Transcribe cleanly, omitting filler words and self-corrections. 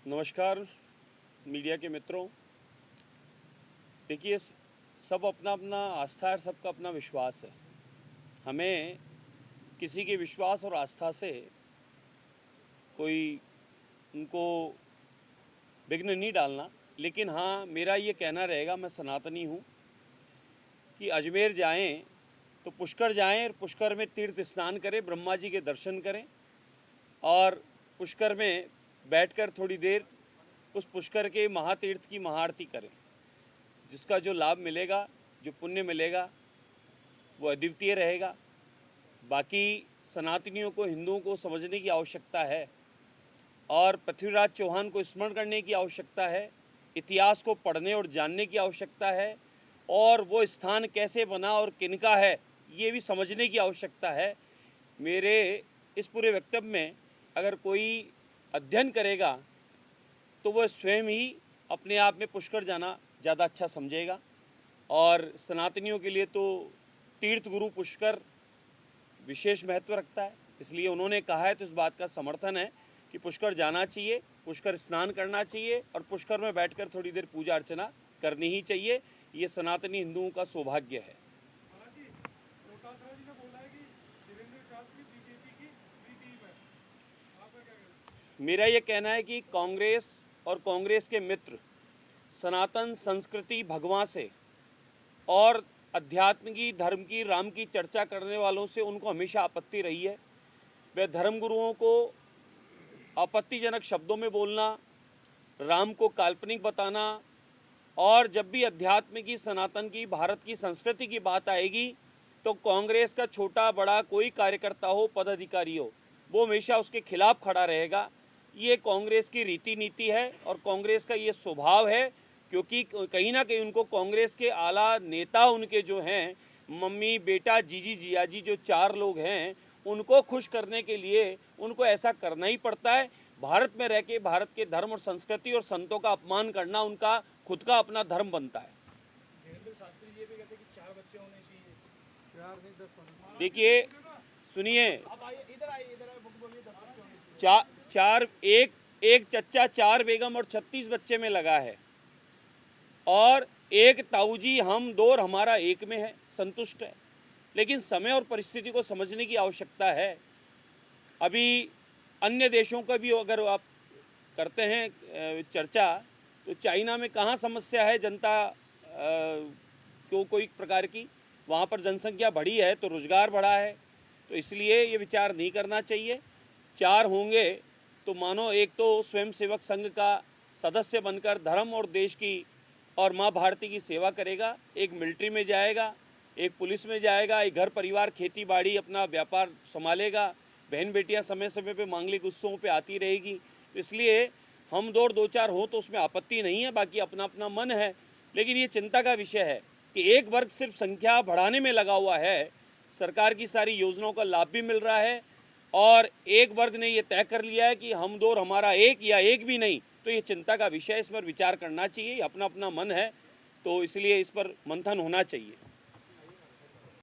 नमस्कार मीडिया के मित्रों। देखिए, सब अपना अपना आस्था है, सबका अपना विश्वास है। हमें किसी के विश्वास और आस्था से कोई उनको विघ्न नहीं डालना, लेकिन हाँ, मेरा ये कहना रहेगा, मैं सनातनी हूँ, कि अजमेर जाएं तो पुष्कर जाएं और पुष्कर में तीर्थ स्नान करें, ब्रह्मा जी के दर्शन करें और पुष्कर में बैठकर थोड़ी देर उस पुष्कर के महातीर्थ की महाआरती करें। जिसका जो लाभ मिलेगा, जो पुण्य मिलेगा, वो अद्वितीय रहेगा। बाकी सनातनियों को, हिंदुओं को समझने की आवश्यकता है और पृथ्वीराज चौहान को स्मरण करने की आवश्यकता है, इतिहास को पढ़ने और जानने की आवश्यकता है और वो स्थान कैसे बना और किनका है, ये भी समझने की आवश्यकता है। मेरे इस पूरे वक्तव्य में अगर कोई अध्ययन करेगा तो वह स्वयं ही अपने आप में पुष्कर जाना ज़्यादा अच्छा समझेगा। और सनातनियों के लिए तो तीर्थ गुरु पुष्कर विशेष महत्व रखता है, इसलिए उन्होंने कहा है तो इस बात का समर्थन है कि पुष्कर जाना चाहिए, पुष्कर स्नान करना चाहिए और पुष्कर में बैठकर थोड़ी देर पूजा अर्चना करनी ही चाहिए। ये सनातनी हिंदुओं का सौभाग्य है। मेरा ये कहना है कि कांग्रेस और कांग्रेस के मित्र सनातन संस्कृति, भगवान से और अध्यात्म की, धर्म की, राम की चर्चा करने वालों से उनको हमेशा आपत्ति रही है। वे धर्म गुरुओं को आपत्तिजनक शब्दों में बोलना, राम को काल्पनिक बताना और जब भी अध्यात्म की, सनातन की, भारत की संस्कृति की बात आएगी तो कांग्रेस का छोटा बड़ा कोई कार्यकर्ता हो, पदाधिकारी हो, वो हमेशा उसके खिलाफ खड़ा रहेगा। ये कांग्रेस की रीति नीति है और कांग्रेस का ये स्वभाव है, क्योंकि कहीं ना कहीं उनको कांग्रेस के आला नेता, उनके जो हैं मम्मी, बेटा, जीजी, जियाजी, जो 4 लोग हैं, उनको खुश करने के लिए उनको ऐसा करना ही पड़ता है। भारत में रह के भारत के धर्म और संस्कृति और संतों का अपमान करना उनका खुद का अपना धर्म बनता है। देखिए, सुनिए, एक चच्चा, 4 बेगम और 36 बच्चे में लगा है और एक ताऊजी, हम 2 और हमारा 1 में है, संतुष्ट है। लेकिन समय और परिस्थिति को समझने की आवश्यकता है। अभी अन्य देशों का भी अगर आप करते हैं चर्चा, तो चाइना में कहाँ समस्या है जनता को कोई प्रकार की, वहाँ पर जनसंख्या बढ़ी है तो रोज़गार बढ़ा है, तो इसलिए ये विचार नहीं करना चाहिए। 4 होंगे तो मानो एक तो स्वयंसेवक संघ का सदस्य बनकर धर्म और देश की और माँ भारती की सेवा करेगा, एक मिलिट्री में जाएगा, एक पुलिस में जाएगा, एक घर परिवार, खेती बाड़ी, अपना व्यापार संभालेगा, बहन बेटियां समय समय पे मांगलिक उत्सवों पे आती रहेगी। इसलिए हम 2 और 2-4 हो तो उसमें आपत्ति नहीं है, बाकी अपना अपना मन है। लेकिन ये चिंता का विषय है कि एक वर्ग सिर्फ संख्या बढ़ाने में लगा हुआ है, सरकार की सारी योजनाओं का लाभ भी मिल रहा है और एक वर्ग ने ये तय कर लिया है कि हम 2 और हमारा 1 या 1 भी नहीं, तो ये चिंता का विषय है, इस पर विचार करना चाहिए। अपना अपना मन है, तो इसलिए इस पर मंथन होना चाहिए।